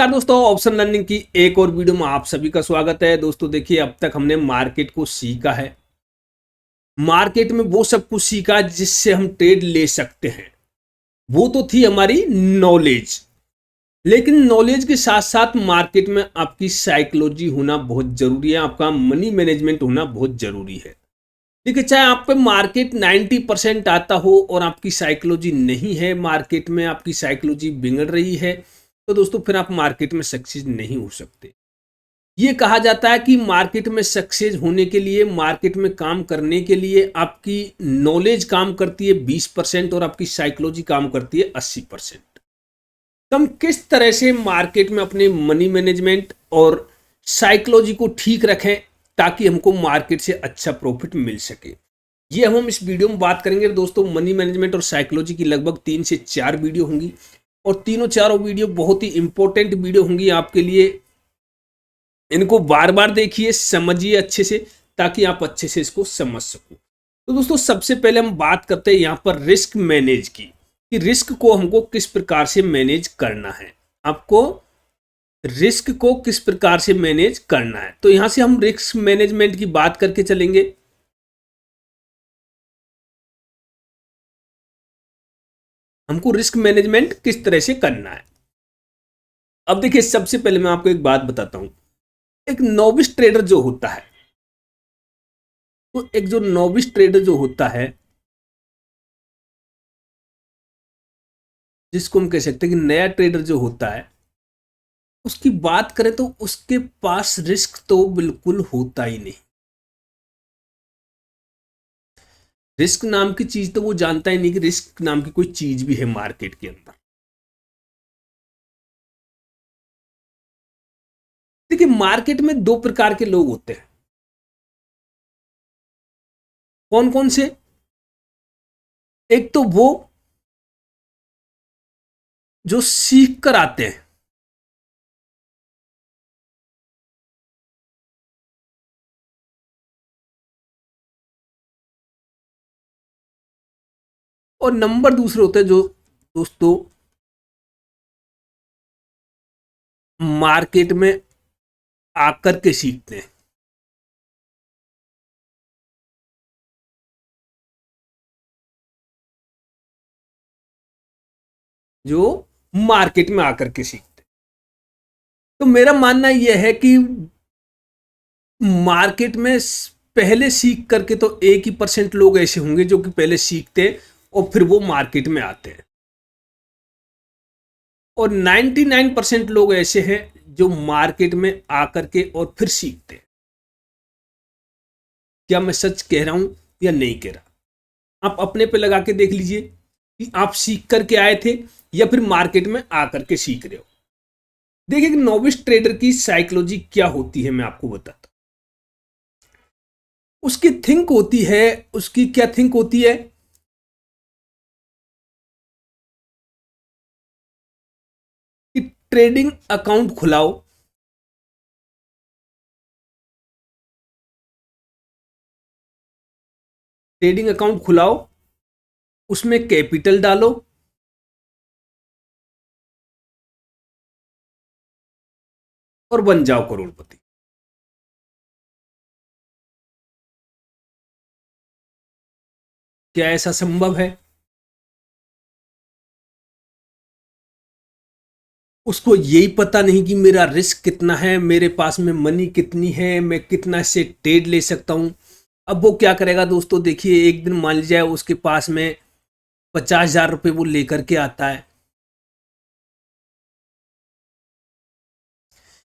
नमस्कार दोस्तों, option learning की एक और वीडियो में आप सभी का स्वागत है। दोस्तों देखिए, अब तक हमने मार्केट को सीखा है। मार्केट में वो सब कुछ सीखा जिससे हम ट्रेड ले सकते हैं। वो तो थी हमारी नॉलेज, लेकिन नॉलेज के साथ साथ मार्केट में आपकी साइकोलॉजी होना बहुत जरूरी है, आपका मनी मैनेजमेंट होना बहुत जरूरी है। देखिए, चाहे आप पे मार्केट 90% आता हो और आपकी साइकोलॉजी नहीं है, मार्केट में आपकी साइकोलॉजी बिगड़ रही है, तो दोस्तों फिर आप मार्केट में सक्सेस नहीं हो सकते। ये कहा जाता है कि मार्केट में सक्सेस होने के लिए, मार्केट में काम करने के लिए आपकी नॉलेज काम करती है 20% और आपकी साइकोलॉजी काम करती है 80%। तो हम किस तरह से मार्केट में अपने मनी मैनेजमेंट और साइकोलॉजी को ठीक रखें ताकि हमको मार्केट से अच्छा प्रॉफिट मिल सके, ये हम इस वीडियो में बात करेंगे। दोस्तों, मनी मैनेजमेंट और साइकोलॉजी की लगभग 3 से 4 वीडियो होंगी और तीनों चारों वीडियो बहुत ही इंपॉर्टेंट वीडियो होंगी आपके लिए। इनको बार बार देखिए, समझिए अच्छे से, ताकि आप अच्छे से इसको समझ सको। तो दोस्तों, सबसे पहले हम बात करते हैं यहाँ पर रिस्क मैनेज की, कि रिस्क को हमको किस प्रकार से मैनेज करना है। आपको रिस्क को किस प्रकार से मैनेज करना है, तो यहां से हम रिस्क मैनेजमेंट की बात करके चलेंगे। हमको रिस्क मैनेजमेंट किस तरह से करना है। अब देखिए, सबसे पहले मैं आपको एक बात बताता हूं। एक नोविस ट्रेडर जो होता है, तो एक जो नोविस ट्रेडर जो होता है, जिसको हम कह सकते हैं कि नया ट्रेडर जो होता है, उसकी बात करें तो उसके पास रिस्क तो बिल्कुल होता ही नहीं। रिस्क नाम की चीज तो वो जानता ही नहीं कि रिस्क नाम की कोई चीज भी है मार्केट के अंदर। देखिए, मार्केट में दो प्रकार के लोग होते हैं। कौन कौन से? एक तो वो जो सीख कर आते हैं, और नंबर दूसरे होते हैं जो दोस्तों मार्केट में आकर के सीखते हैं। जो मार्केट में आकर के सीखते हैं। तो मेरा मानना यह है कि मार्केट में पहले सीख करके तो 1% लोग ऐसे होंगे जो कि पहले सीखते हैं और फिर वो मार्केट में आते हैं, और 99% लोग ऐसे हैं जो मार्केट में आकर के और फिर सीखते हैं। क्या मैं सच कह रहा हूं या नहीं कह रहा? आप अपने पे लगा के देख लीजिए कि आप सीख करके आए थे या फिर मार्केट में आकर के सीख रहे हो। देखिए, नोविस ट्रेडर की साइकोलॉजी क्या होती है, मैं आपको बताता हूं। उसकी थिंक होती है, उसकी क्या थिंक होती है कि ट्रेडिंग अकाउंट खुलाओ, ट्रेडिंग अकाउंट खुलाओ, उसमें कैपिटल डालो और बन जाओ करोड़पति। क्या ऐसा संभव है? उसको यही पता नहीं कि मेरा रिस्क कितना है, मेरे पास में मनी कितनी है, मैं कितना से ट्रेड ले सकता हूं। अब वो क्या करेगा दोस्तों, देखिए, एक दिन मान लीजिए उसके पास में 50,000 रुपये वो लेकर के आता है।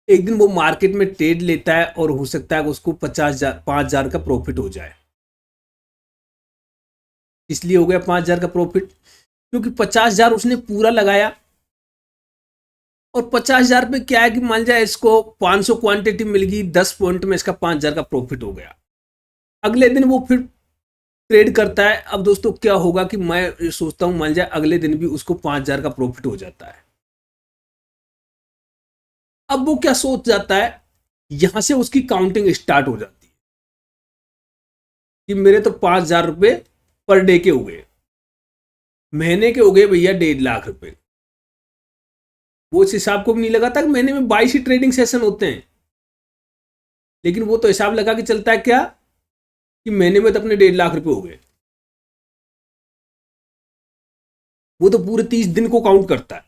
एक दिन वो मार्केट में ट्रेड लेता है और हो सकता है कि उसको 50,000 5,000 का प्रॉफिट हो जाए। इसलिए हो गया 5,000 का प्रॉफिट क्योंकि 50,000 उसने पूरा लगाया, और 50,000 पे क्या है कि मान जाए इसको 500 क्वांटिटी मिल गई, 10 पॉइंट में इसका 5,000 का प्रॉफिट हो गया। अगले दिन वो फिर ट्रेड करता है। अब दोस्तों क्या होगा कि मैं सोचता हूं मान जाए अगले दिन भी उसको 5,000 का प्रॉफिट हो जाता है। अब वो क्या सोच जाता है, यहां से उसकी काउंटिंग स्टार्ट हो जाती है कि मेरे तो 5,000 रुपये पर डे के हो गए, महीने के हो गए भैया 1.5 लाख रुपए। वो इस हिसाब को भी नहीं लगाता कि महीने में 22 ही ट्रेडिंग सेशन होते हैं, लेकिन वो तो हिसाब लगा के चलता है क्या कि महीने में तो अपने 1.5 लाख रुपए हो गए। वो तो पूरे 30 दिन को काउंट करता है।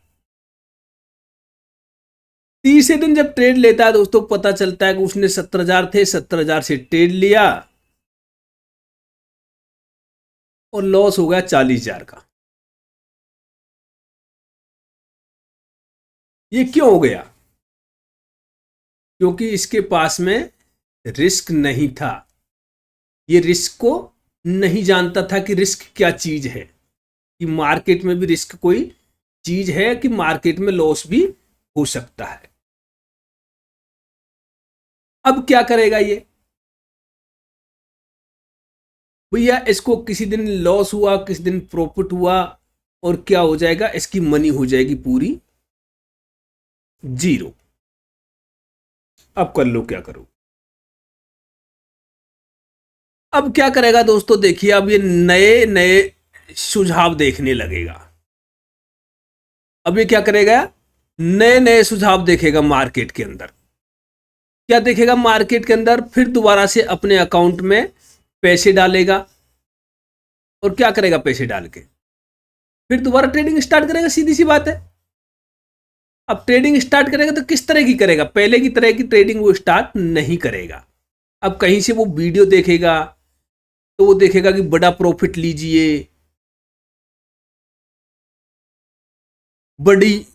30 दिन जब ट्रेड लेता है दोस्तों, पता चलता है कि उसने 70,000 थे, 70,000 से ट्रेड लिया और लॉस हो गया 40,000 का। ये क्यों हो गया? क्योंकि इसके पास में रिस्क नहीं था। ये रिस्क को नहीं जानता था कि रिस्क क्या चीज है, कि मार्केट में भी रिस्क कोई चीज है, कि मार्केट में लॉस भी हो सकता है। अब क्या करेगा ये भैया? इसको किसी दिन लॉस हुआ, किसी दिन प्रॉफिट हुआ, और क्या हो जाएगा, इसकी मनी हो जाएगी पूरी जीरो। अब कर लो क्या करो। अब क्या करेगा दोस्तों, देखिए अब ये नए नए सुझाव देखने लगेगा। अब ये क्या करेगा, नए नए सुझाव देखेगा मार्केट के अंदर। क्या देखेगा मार्केट के अंदर? फिर दोबारा से अपने अकाउंट में पैसे डालेगा, और क्या करेगा, पैसे डाल के फिर दोबारा ट्रेडिंग स्टार्ट करेगा। सीधी सी बात है। अब ट्रेडिंग स्टार्ट करेगा तो किस तरह की करेगा? पहले की तरह की ट्रेडिंग वो स्टार्ट नहीं करेगा। अब कहीं से वो वीडियो देखेगा तो वो देखेगा कि बड़ा प्रॉफिट लीजिए, बड़ी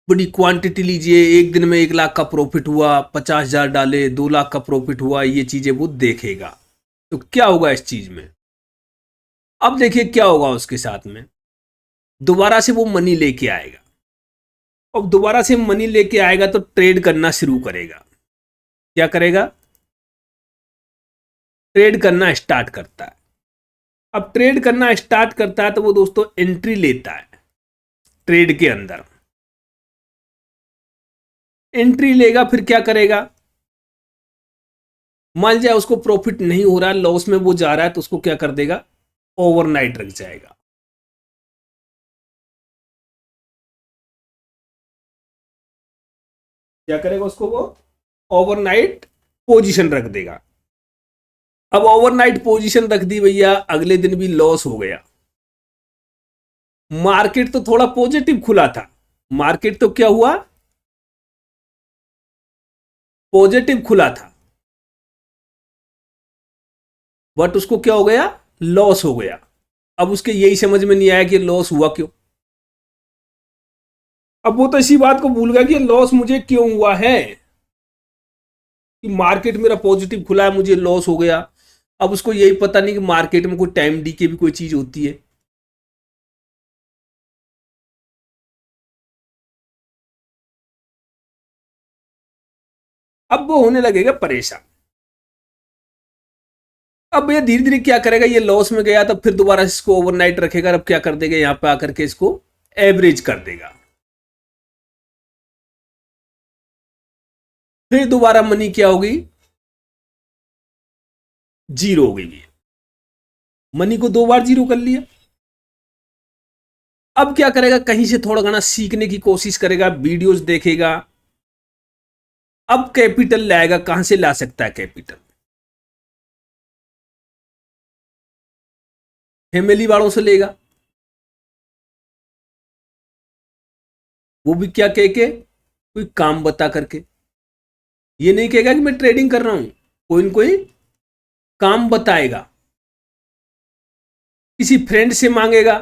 बड़ी क्वांटिटी लीजिए, एक दिन में 1 लाख का प्रॉफिट हुआ, 50,000 डाले, 2 लाख का प्रॉफिट हुआ, ये चीजें वो देखेगा। तो क्या होगा इस चीज में? अब देखिए क्या होगा उसके साथ में, दोबारा से वो मनी लेके आएगा। अब दोबारा से मनी लेके आएगा तो ट्रेड करना शुरू करेगा। क्या करेगा? ट्रेड करना स्टार्ट करता है। अब ट्रेड करना स्टार्ट करता है तो वो दोस्तों एंट्री लेता है ट्रेड के अंदर। एंट्री लेगा, फिर क्या करेगा? मान जाए उसको प्रॉफिट नहीं हो रहा है, लॉस में वो जा रहा है, तो उसको क्या कर देगा, ओवरनाइट रख जाएगा। क्या करेगा उसको, वो ओवरनाइट पोजीशन रख देगा। अब ओवरनाइट पोजीशन रख दी भैया, अगले दिन भी लॉस हो गया। मार्केट तो थोड़ा पॉजिटिव खुला था, मार्केट तो क्या हुआ, पॉजिटिव खुला था, बट उसको क्या हो गया, लॉस हो गया। अब उसके यही समझ में नहीं आया कि लॉस हुआ क्यों। अब वो तो इसी बात को भूल गया कि लॉस मुझे क्यों हुआ है, कि मार्केट मेरा पॉजिटिव खुला है, मुझे लॉस हो गया। अब उसको यही पता नहीं कि मार्केट में कोई टाइम डी के भी कोई चीज होती है। अब वो होने लगेगा परेशान। अब ये धीरे धीरे क्या करेगा, ये लॉस में गया, तब फिर दोबारा इसको ओवरनाइट रखेगा। अब क्या कर देगा, यहां पे आकर के इसको एवरेज कर देगा। फिर दोबारा मनी क्या होगी, जीरो हो गई। मनी को 2 बार जीरो कर लिया। अब क्या करेगा, कहीं से थोड़ा घना सीखने की कोशिश करेगा, वीडियोस देखेगा। अब कैपिटल लाएगा, कहां से ला सकता है कैपिटल, फैमिली वालों से लेगा। वो भी क्या कह के, कोई काम बता करके। ये नहीं कहेगा कि मैं ट्रेडिंग कर रहा हूं, कोई न कोई काम बताएगा, किसी फ्रेंड से मांगेगा।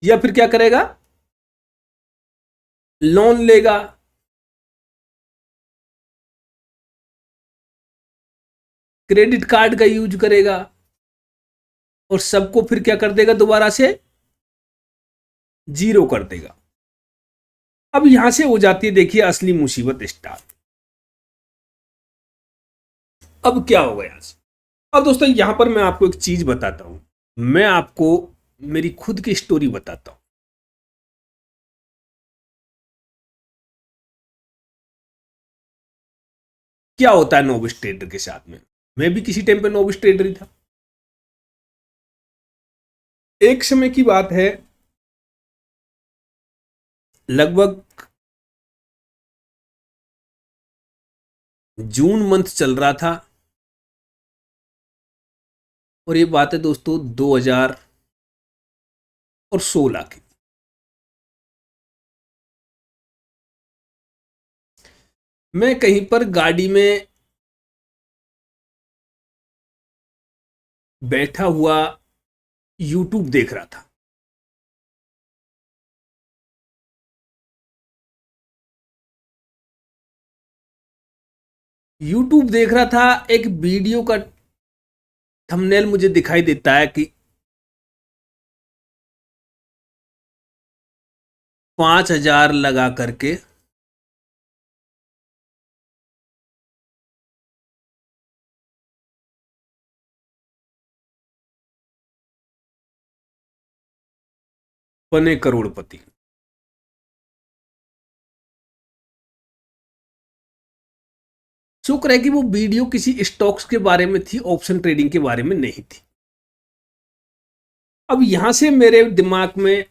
या फिर क्या करेगा, लोन लेगा, क्रेडिट कार्ड का यूज करेगा, और सबको फिर क्या कर देगा, दोबारा से जीरो कर देगा। अब यहां से हो जाती है देखिए असली मुसीबत स्टार्ट। अब क्या होगा यहां से? अब दोस्तों यहां पर मैं आपको एक चीज बताता हूं, मैं आपको मेरी खुद की स्टोरी बताता हूं। क्या होता है नोविस ट्रेडर के साथ में। मैं भी किसी टाइम पे नोविस ट्रेडर ही था। एक समय की बात है, लगभग जून मंथ चल रहा था और ये बात है दोस्तों 2016 की। मैं कहीं पर गाड़ी में बैठा हुआ यूट्यूब देख रहा था। यूट्यूब देख रहा था, एक वीडियो का थंबनेल मुझे दिखाई देता है कि 5,000 लगा करके बने करोड़पति। शुक्र है कि वो वीडियो किसी स्टॉक्स के बारे में थी, ऑप्शन ट्रेडिंग के बारे में नहीं थी। अब यहां से मेरे दिमाग में,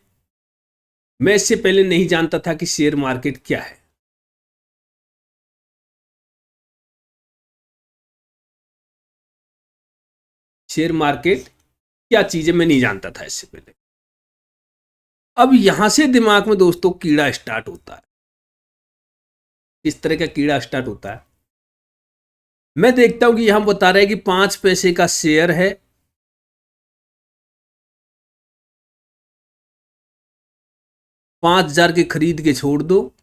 मैं इससे पहले नहीं जानता था कि शेयर मार्केट क्या है। शेयर मार्केट क्या चीज है मैं नहीं जानता था इससे पहले। अब यहां से दिमाग में दोस्तों कीड़ा स्टार्ट होता है। इस तरह का कीड़ा स्टार्ट होता है, मैं देखता हूं कि यहां बता रहे हैं कि 5 पैसे का शेयर है, 5,000 के खरीद के छोड़ दो,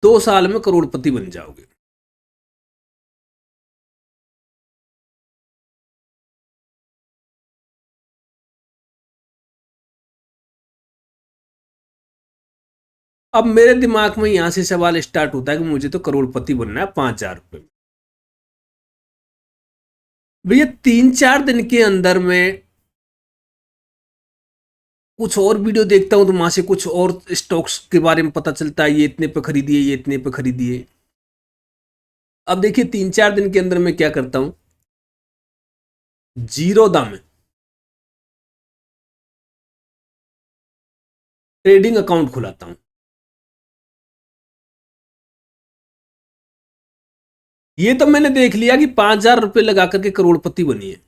2 साल में करोड़पति बन जाओगे। अब मेरे दिमाग में यहां से सवाल स्टार्ट होता है कि मुझे तो करोड़पति बनना है 5,000 रुपए में। भैया 3-4 दिन के अंदर में कुछ और वीडियो देखता हूं तो वहां से कुछ और स्टॉक्स के बारे में पता चलता है, ये इतने पे खरीदिए, ये इतने पे खरीदिए। अब देखिए 3-4 दिन के अंदर मैं क्या करता हूं, जीरोधा में ट्रेडिंग अकाउंट खुलाता हूं। ये तो मैंने देख लिया कि 5,000 रुपए लगा करके करोड़पति बनी है,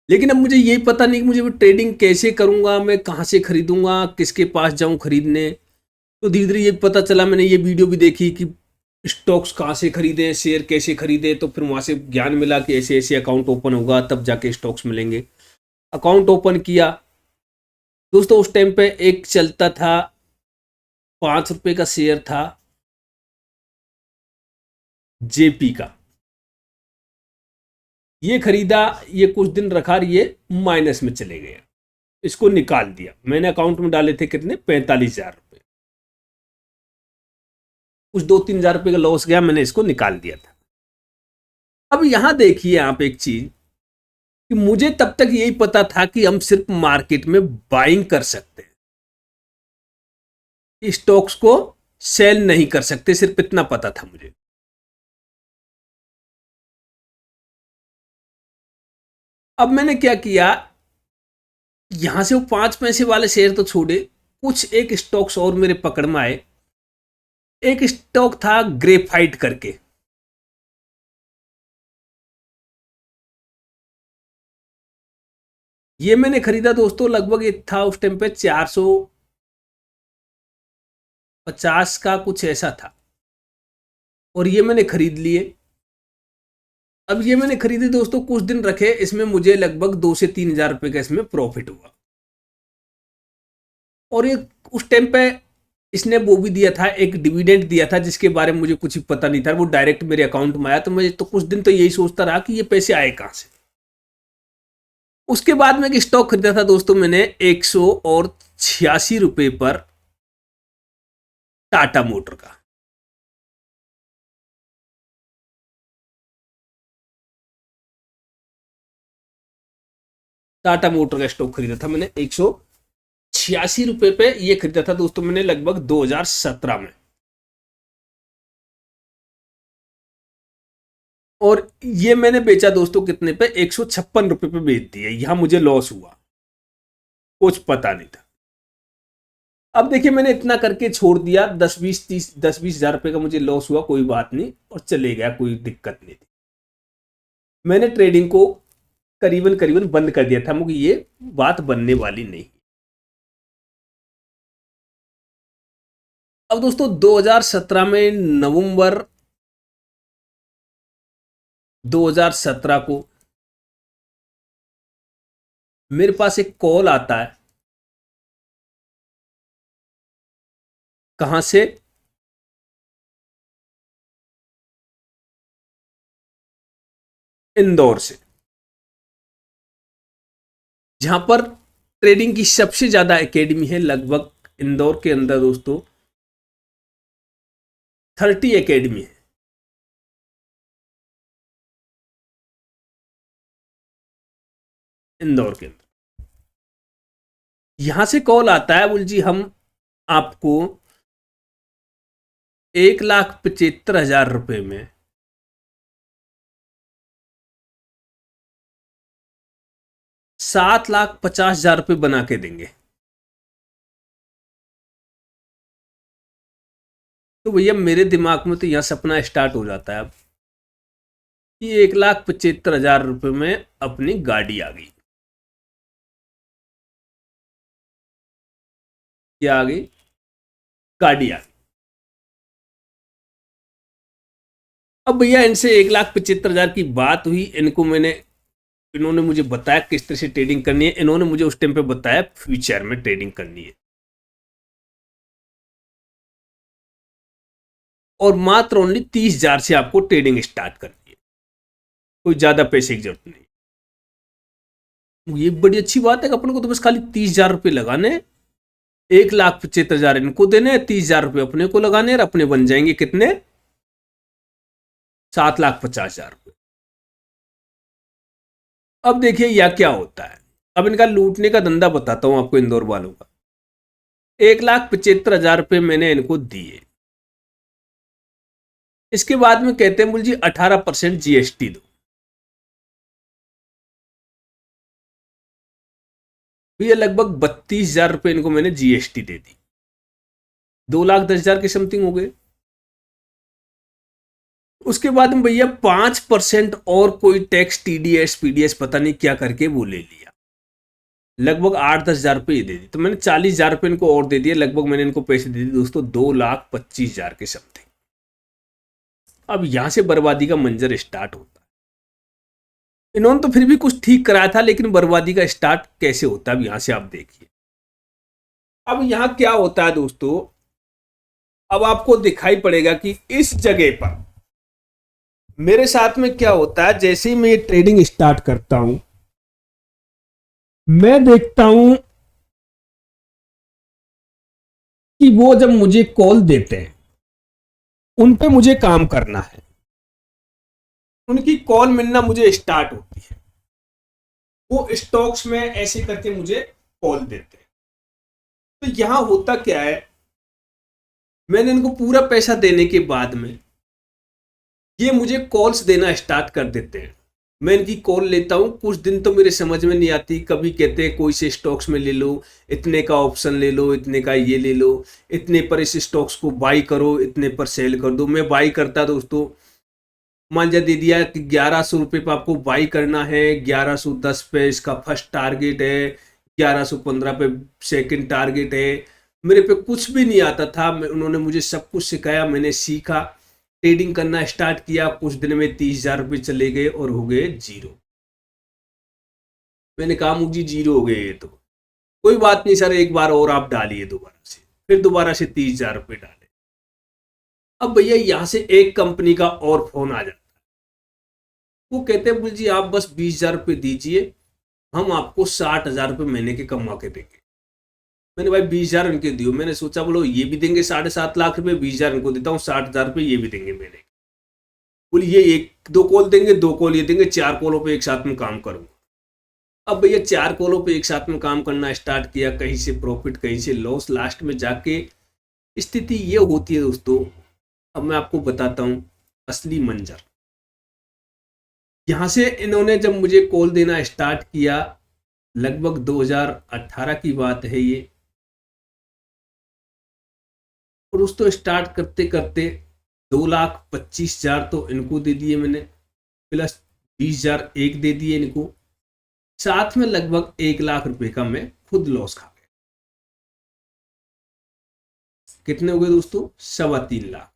लेकिन अब मुझे यही पता नहीं कि मुझे ट्रेडिंग कैसे करूंगा, मैं कहां से खरीदूंगा, किसके पास जाऊं खरीदने। तो धीरे धीरे ये पता चला, मैंने ये वीडियो भी देखी कि स्टॉक्स कहाँ से खरीदें, शेयर कैसे खरीदें, तो फिर वहां से ज्ञान मिला कि ऐसे ऐसे अकाउंट ओपन होगा तब जाके स्टॉक्स मिलेंगे। अकाउंट ओपन किया दोस्तों, उस टाइम पे एक चलता था, 5 रुपए का शेयर था जेपी का। ये खरीदा, ये कुछ दिन रखा, ये माइनस में चले गया, इसको निकाल दिया। मैंने अकाउंट में डाले थे कितने, 45,000 रुपए। कुछ 2-3 हजार रुपए का लॉस गया, मैंने इसको निकाल दिया था। अब यहां देखिए आप एक चीज, कि मुझे तब तक यही पता था कि हम सिर्फ मार्केट में बाइंग कर सकते हैं, स्टॉक्स को सेल नहीं कर सकते, सिर्फ इतना पता था मुझे। अब मैंने क्या किया, यहां से वो 5 पैसे वाले शेयर तो छोड़े, कुछ एक स्टॉक्स और मेरे पकड़ में आए। एक स्टॉक था ग्रेफाइट करके, ये मैंने खरीदा दोस्तों, लगभग ये था उस टाइम पे 450 का कुछ ऐसा था, और ये मैंने खरीद लिए। अब ये मैंने खरीदे दोस्तों, कुछ दिन रखे, इसमें मुझे लगभग 2 से 3 हजार रुपए का इसमें प्रॉफिट हुआ। और ये उस टाइम पे इसने वो भी दिया था, एक डिविडेंड दिया था, जिसके बारे में मुझे कुछ पता नहीं था, वो डायरेक्ट मेरे अकाउंट में आया। तो मैं तो कुछ दिन तो यही सोचता रहा कि ये पैसे आए कहां से। उसके बाद में एक स्टॉक खरीदा था दोस्तों मैंने 186 रुपए पर, टाटा मोटर का। टाटा मोटर का स्टॉक खरीदा था मैंने 186 रुपए पे, ये खरीदा था दोस्तों मैंने लगभग 2017 में। और ये मैंने बेचा दोस्तों कितने पे, 156 रुपए पे बेच दिया। यहां मुझे लॉस हुआ, कुछ पता नहीं था। अब देखिए मैंने इतना करके छोड़ दिया, 10-20 रुपए का मुझे लॉस हुआ, कोई बात नहीं, और चले गया, कोई दिक्कत नहीं थी। मैंने ट्रेडिंग को करीबन करीबन बंद कर दिया था, मुझे ये बात बनने वाली नहीं। अब दोस्तों 2017 में नवंबर 2017 को मेरे पास एक कॉल आता है। कहां से? इंदौर से, जहां पर ट्रेडिंग की सबसे ज्यादा एकेडमी है। लगभग इंदौर के अंदर दोस्तों 30 एकेडमी है। इंदौर के अंदर यहां से कॉल आता है, बोल जी हम आपको 1,75,000 रुपए में 7,50,000 रुपए बना के देंगे। तो भैया मेरे दिमाग में तो यहां सपना स्टार्ट हो जाता है अब कि 1,75,000 रुपए में अपनी गाड़ी आ गई। क्या आ गई? गाड़ी आ गई। अब भैया इनसे 1,75,000 की बात हुई, इन्होंने मुझे बताया किस तरह से ट्रेडिंग करनी है। इन्होंने मुझे उस टाइम पे बताया फ्यूचर में ट्रेडिंग करनी है, और मात्र ओनली 30,000 से आपको ट्रेडिंग स्टार्ट करनी है, कोई ज्यादा पैसे की जरूरत नहीं। ये बड़ी अच्छी बात है कि अपन को तो बस खाली 30,000 रुपये लगाने, 1,75,000 इनको देने, 30,000 रुपये अपने को लगाने, और अपने बन जाएंगे कितने? 7,50,000 रुपये। अब देखिए यह क्या होता है। अब इनका लूटने का धंधा बताता हूं आपको इंदौर वालों का। 1,75,000 रुपये मैंने इनको दिए। इसके बाद में कहते हैं बोल जी 18% जीएसटी दो। ये लगभग 32,000 रुपये इनको मैंने जीएसटी दे दी, 2,10,000 के समथिंग हो गए। उसके बाद में भैया 5% और कोई टैक्स, टीडीएस पीडीएस पता नहीं क्या करके वो ले लिया, लगभग 8-10,000 रुपये दे दी। तो मैंने 40,000 रुपये इनको और दे दिए। लगभग मैंने इनको पैसे दे दिए दोस्तों 2,25,000 के समथिंग। अब यहां से बर्बादी का मंजर स्टार्ट होता है। इन्होंने तो फिर भी कुछ ठीक कराया था, लेकिन बर्बादी का स्टार्ट कैसे होता है अब यहां से आप देखिए। अब यहां क्या होता है दोस्तों, अब आपको दिखाई पड़ेगा कि इस जगह पर मेरे साथ में क्या होता है। जैसे ही मैं ये ट्रेडिंग स्टार्ट करता हूं, मैं देखता हूं कि वो जब मुझे कॉल देते हैं उन पे मुझे काम करना है। उनकी कॉल मिलना मुझे स्टार्ट होती है, वो स्टॉक्स में ऐसे करके मुझे कॉल देते हैं। तो यहां होता क्या है, मैंने इनको पूरा पैसा देने के बाद में ये मुझे कॉल्स देना स्टार्ट कर देते हैं। मैं इनकी कॉल लेता हूं, कुछ दिन तो मेरे समझ में नहीं आती। कभी कहते हैं कोई से स्टॉक्स में ले लो, इतने का ऑप्शन ले लो, इतने का ये ले लो, इतने पर इस स्टॉक्स को बाई करो, इतने पर सेल कर दो। मैं बाई करता दोस्तों, मान जा दे दिया कि 1,100 रुपये पर आपको बाई करना है, 1,110 पे इसका फर्स्ट टारगेट है, 1,115 पे सेकंड टारगेट है। मेरे पे कुछ भी नहीं आता था, उन्होंने मुझे सब कुछ सिखाया, मैंने सीखा, ट्रेडिंग करना स्टार्ट किया। कुछ दिन में 30,000 रुपये चले गए और हो गए जीरो। मैंने कहा मुझे जीरो हो गए ये तो कोई बात नहीं सर, एक बार और आप डालिए दोबारा से। फिर दोबारा से 30,000 रुपये डाले। अब भैया यहां से एक कंपनी का और फोन आ जाता है, वो कहते हैं जी आप बस 20,000 रुपये दीजिए, हम आपको 60,000 रुपये महीने के कमा के देंगे। मैंने भाई 20,000 इनके दियो। मैंने सोचा बोलो ये भी देंगे 7.5 लाख रुपए, 20,000 इनको देता हूँ, 60,000 रुपये ये भी देंगे मेरे। बोले ये एक दो कॉल देंगे, दो कॉल ये देंगे, 4 कॉलों पे एक साथ में काम करूंगा। अब भैया 4 कॉलों पे एक साथ में काम करना स्टार्ट किया, कहीं से प्रॉफिट कहीं से लॉस, लास्ट में जाके स्थिति ये होती है दोस्तों। अब मैं आपको बताता हूँ असली मंजर। यहां से इन्होंने जब मुझे कॉल देना स्टार्ट किया, लगभग 2018 की बात है ये, और उस तो स्टार्ट करते करते 2,25,000 तो इनको दे दिए मैंने, प्लस 20,000 एक दे दिए इनको, साथ में लगभग 1 लाख रुपए का मैं खुद लॉस खा गया। कितने हो गए दोस्तों? 3.25 लाख।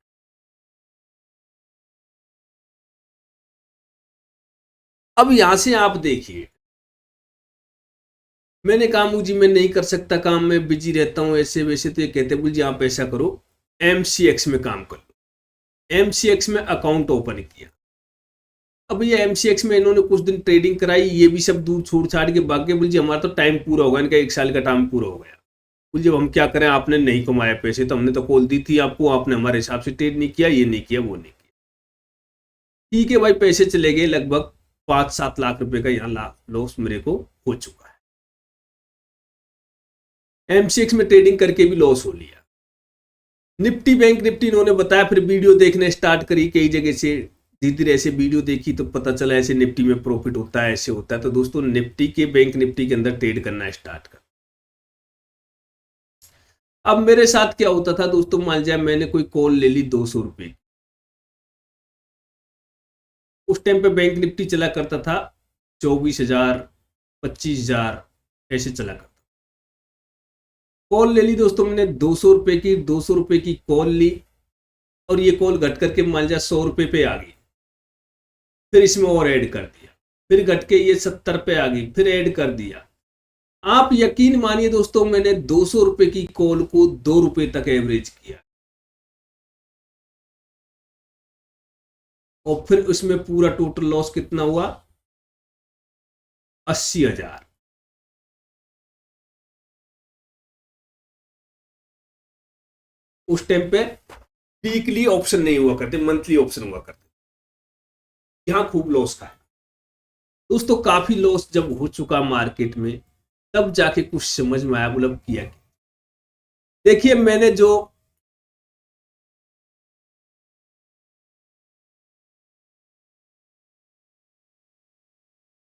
अब यहां से आप देखिए, मैंने कहा मुझे मैं नहीं कर सकता काम, मैं बिजी रहता हूं ऐसे वैसे, तो ये कहते बोल जी आप ऐसा करो, एमसीएक्स में काम कर लो। एमसीएक्स में अकाउंट ओपन किया। अब ये एमसीएक्स में इन्होंने कुछ दिन ट्रेडिंग कराई, ये भी सब दूर छोड़ छाड़ के भाग गए, बोल जी हमारा तो टाइम पूरा होगा, इनका 1 साल का टाइम पूरा हो गया। बोल जी हम क्या करें, आपने नहीं कमाया पैसे, तो हमने तो कॉल दी थी आपको, आपने हमारे हिसाब से ट्रेड नहीं किया, ये नहीं किया, वो नहीं किया। ठीक है भाई, पैसे चले गए, लगभग 5-7 लाख रुपए का यहाँ लॉस मेरे को हो चुका है। एमसीएक्स में ट्रेडिंग करके भी लॉस हो लिया। निफ्टी बैंक निफ्टी इन्होंने बताया, फिर वीडियो देखने स्टार्ट करी कई जगह से, धीरे धीरे ऐसे वीडियो देखी तो पता चला ऐसे निफ्टी में प्रॉफिट होता है, ऐसे होता है। तो दोस्तों निफ्टी के बैंक निफ्टी के अंदर ट्रेड करना स्टार्ट कर। अब मेरे साथ क्या होता था दोस्तों, मान जाए मैंने कोई कॉल ले ली 200 रुपए, उस टाइम पे बैंक निफ्टी चला करता था 24,000, 25,000 ऐसे चला करता। कॉल ले ली दोस्तों मैंने 200 रुपए की, 200 रुपए की कॉल ली, और ये कॉल घट करके मान जाए 100 रुपए पे आ गई, फिर इसमें और ऐड कर दिया, फिर घट के ये 70 पे आ गई, फिर ऐड कर दिया। आप यकीन मानिए दोस्तों, मैंने 200 रुपए की कॉल को 2 रुपए तक एवरेज किया, और फिर उसमें पूरा टोटल लॉस कितना हुआ? 80,000। उस टाइम पे वीकली ऑप्शन नहीं हुआ करते, मंथली ऑप्शन हुआ करते, यहां खूब लॉस खाया दोस्तों। काफी लॉस जब हो चुका मार्केट में, तब जाके कुछ समझ में आया, मतलब किया। देखिए मैंने जो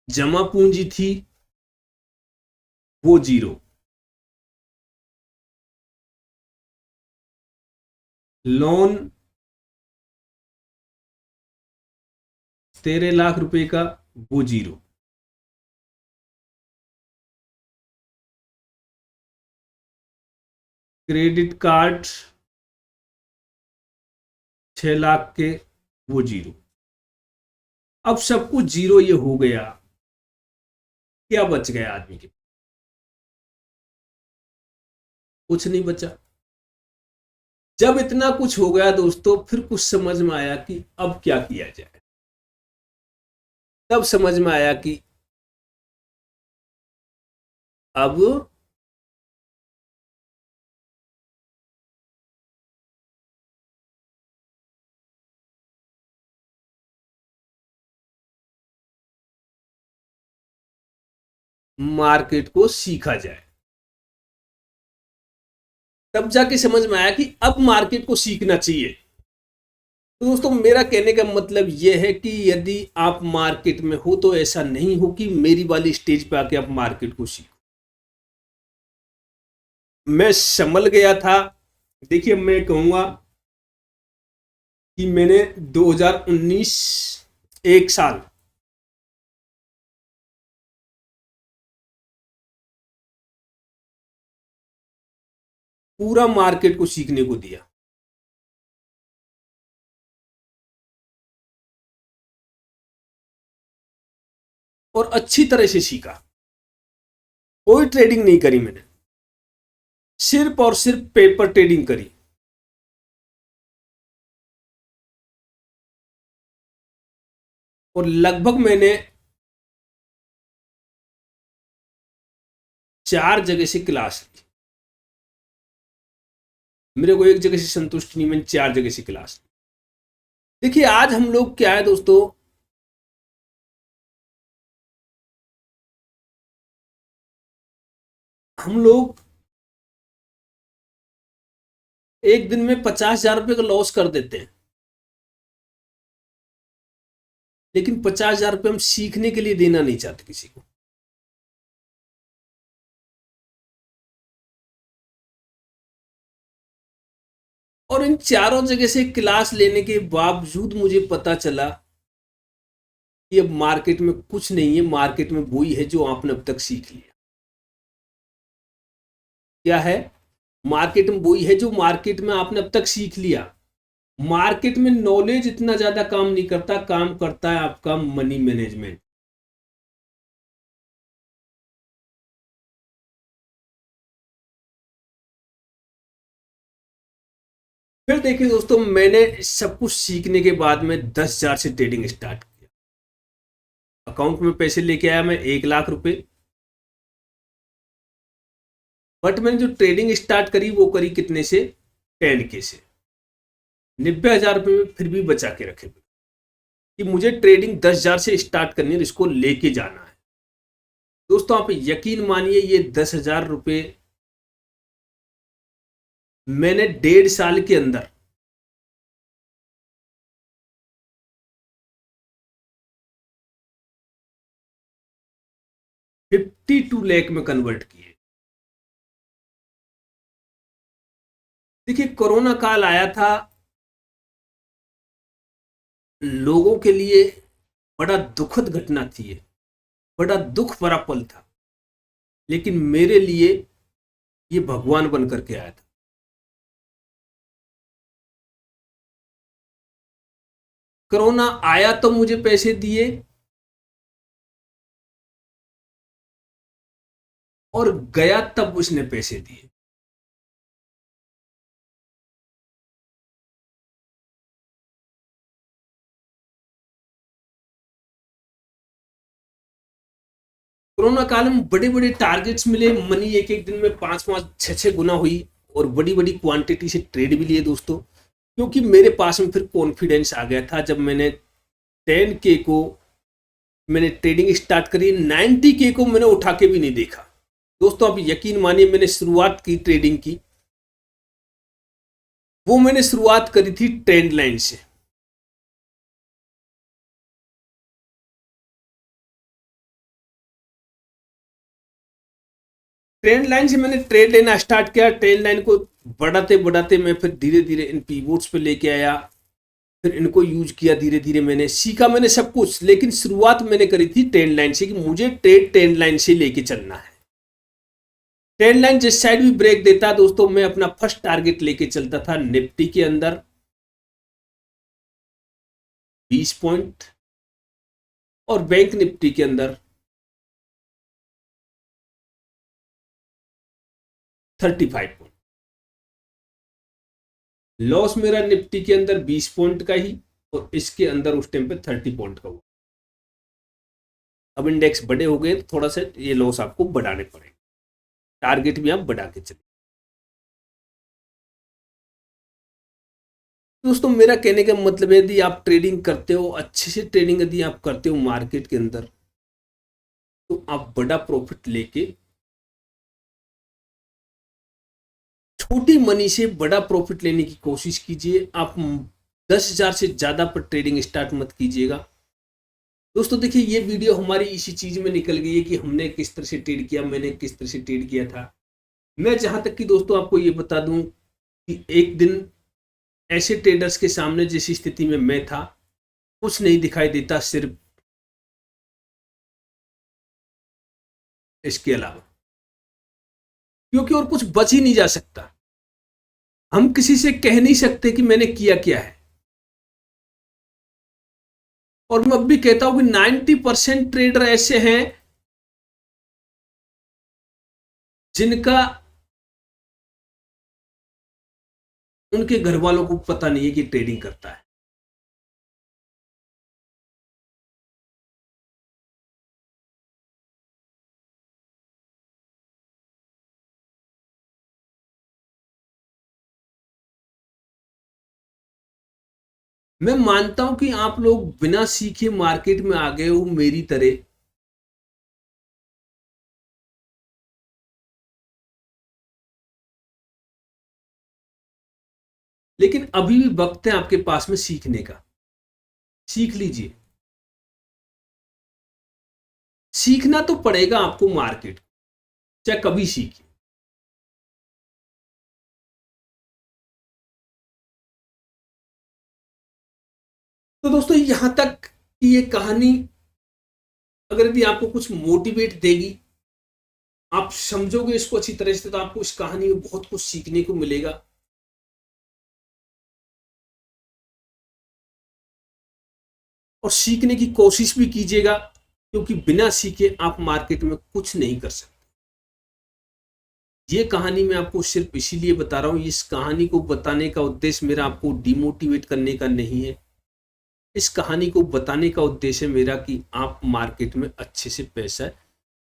जमा पूंजी थी वो जीरो, लोन 13 लाख रुपए का वो जीरो, क्रेडिट कार्ड 6 लाख के वो जीरो। अब सब कुछ जीरो ये हो गया, क्या बच गया आदमी के? कुछ नहीं बचा। जब इतना कुछ हो गया दोस्तों, फिर कुछ समझ में आया कि अब क्या किया जाए। तब समझ में आया कि अब मार्केट को सीखा जाए। तब जाके समझ में आया कि अब मार्केट को सीखना चाहिए। तो दोस्तों मेरा कहने का मतलब यह है कि यदि आप मार्केट में हो तो ऐसा नहीं हो कि मेरी वाली स्टेज पे आके आप मार्केट को सीखो। मैं संभल गया था। देखिए मैं कहूंगा कि मैंने 2019 एक साल पूरा मार्केट को सीखने को दिया। और अच्छी तरह से सीखा। कोई ट्रेडिंग नहीं करी मैंने, सिर्फ और सिर्फ पेपर ट्रेडिंग करी। और लगभग मैंने 4 जगह से क्लास ली। मेरे को एक जगह से संतुष्ट नहीं, मैंने 4 जगह से क्लास ली। देखिए आज हम लोग क्या है दोस्तों, हम लोग एक दिन में 50,000 रुपए का लॉस कर देते हैं। लेकिन 50,000 रुपये हम सीखने के लिए देना नहीं चाहते किसी को। और इन चारों जगह से क्लास लेने के बावजूद मुझे पता चला कि अब मार्केट में कुछ नहीं है, मार्केट में वही है जो आपने अब तक सीख लिया। क्या है? मार्केट में वही है जो मार्केट में आपने अब तक सीख लिया। मार्केट में नॉलेज इतना ज्यादा काम नहीं करता, काम करता है आपका मनी मैनेजमेंट। फिर देखिए दोस्तों, मैंने सब कुछ सीखने के बाद में 10,000 से ट्रेडिंग स्टार्ट किया। अकाउंट में पैसे लेके आया मैं 1,00,000 रुपए। बट मैंने जो ट्रेडिंग स्टार्ट करी वो करी कितने से? 10K से। 90,000 रुपये में फिर भी बचा के रखे कि मुझे ट्रेडिंग 10,000 से स्टार्ट करनी है, इसको लेके जाना है। दोस्तों आप यकीन मानिए, ये 10,000 रुपये मैंने 1.5 साल के अंदर $52 लाख में कन्वर्ट किए। देखिए कोरोना काल आया था, लोगों के लिए बड़ा दुखद घटना थी ये, बड़ा दुख भरा पल था, लेकिन मेरे लिए ये भगवान बन करके आया था। कोरोना आया तो मुझे पैसे दिए, और गया तब उसने पैसे दिए। कोरोना काल में बड़े बड़े टारगेट्स मिले, मनी एक एक दिन में 5-5, 6-6 गुना हुई, और बड़ी बड़ी क्वांटिटी से ट्रेड भी लिए दोस्तों। क्योंकि मेरे पास में फिर कॉन्फिडेंस आ गया था। जब मैंने 10K को मैंने ट्रेडिंग स्टार्ट करी, 90K को मैंने उठा के भी नहीं देखा। दोस्तों आप यकीन मानिए, मैंने शुरुआत की ट्रेडिंग की, वो मैंने शुरुआत करी थी ट्रेंड लाइन से। ट्रेंड लाइन से मैंने ट्रेड लेना स्टार्ट किया। ट्रेंड लाइन को बढ़ाते बढ़ाते मैं फिर धीरे धीरे इन पीवोट्स पे लेके आया, फिर इनको यूज किया, धीरे धीरे मैंने सीखा, मैंने सब कुछ। लेकिन शुरुआत मैंने करी थी ट्रेंड लाइन से कि मुझे ट्रेंड लाइन से लेके चलना है। ट्रेंड लाइन जिस साइड भी ब्रेक देता दोस्तों, मैं अपना फर्स्ट टारगेट लेके चलता था निफ्टी के अंदर 20 पॉइंट, और बैंक निफ्टी के अंदर 35 पॉइंट। लॉस मेरा निफ्टी के अंदर 20 पॉइंट का ही, और इसके अंदर उस टाइम पे 30 पॉइंट का हुआ। अब इंडेक्स बड़े हो गए तो थोड़ा सा ये लॉस आपको बढ़ाने पड़ेंगे, टारगेट भी आप बढ़ा के चलिए। दोस्तों मेरा कहने का मतलब है, यदि आप ट्रेडिंग करते हो, अच्छे से ट्रेडिंग यदि आप करते हो मार्केट के अंदर, तो आप बड़ा प्रॉफिट लेके छोटी मनी से बड़ा प्रॉफिट लेने की कोशिश कीजिए। आप 10,000 से ज़्यादा पर ट्रेडिंग स्टार्ट मत कीजिएगा। दोस्तों देखिए, ये वीडियो हमारी इसी चीज़ में निकल गई है कि हमने किस तरह से ट्रेड किया, मैंने किस तरह से ट्रेड किया था। मैं जहाँ तक कि दोस्तों आपको ये बता दूं कि एक दिन ऐसे ट्रेडर्स के सामने जिस स्थिति में मैं था, कुछ नहीं दिखाई देता सिर्फ इसके अलावा, क्योंकि और कुछ बच ही नहीं जा सकता। हम किसी से कह नहीं सकते कि मैंने किया क्या है। और मैं अब भी कहता हूं कि 90% ट्रेडर ऐसे हैं जिनका उनके घर वालों को पता नहीं है कि ट्रेडिंग करता है। मैं मानता हूं कि आप लोग बिना सीखे मार्केट में आ गए हो मेरी तरह, लेकिन अभी भी वक्त है आपके पास में सीखने का। सीख लीजिए। सीखना तो पड़ेगा आपको मार्केट, चाहे कभी सीखिए। तो दोस्तों यहां तक कि ये कहानी अगर यदि आपको कुछ मोटिवेट देगी, आप समझोगे इसको अच्छी तरह से, तो आपको इस कहानी में बहुत कुछ सीखने को मिलेगा। और सीखने की कोशिश भी कीजिएगा, क्योंकि बिना सीखे आप मार्केट में कुछ नहीं कर सकते। ये कहानी मैं आपको सिर्फ इसीलिए बता रहा हूं, इस कहानी को बताने का उद्देश्य मेरा आपको डिमोटिवेट करने का नहीं है। इस कहानी को बताने का उद्देश्य मेरा कि आप मार्केट में अच्छे से पैसा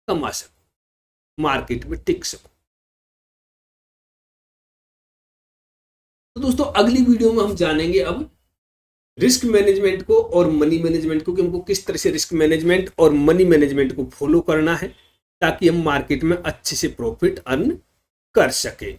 कमा सको, मार्केट में टिक सको। तो दोस्तों अगली वीडियो में हम जानेंगे अब रिस्क मैनेजमेंट को और मनी मैनेजमेंट को, कि हमको किस तरह से रिस्क मैनेजमेंट और मनी मैनेजमेंट को फॉलो करना है ताकि हम मार्केट में अच्छे से प्रॉफिट अर्न कर सके।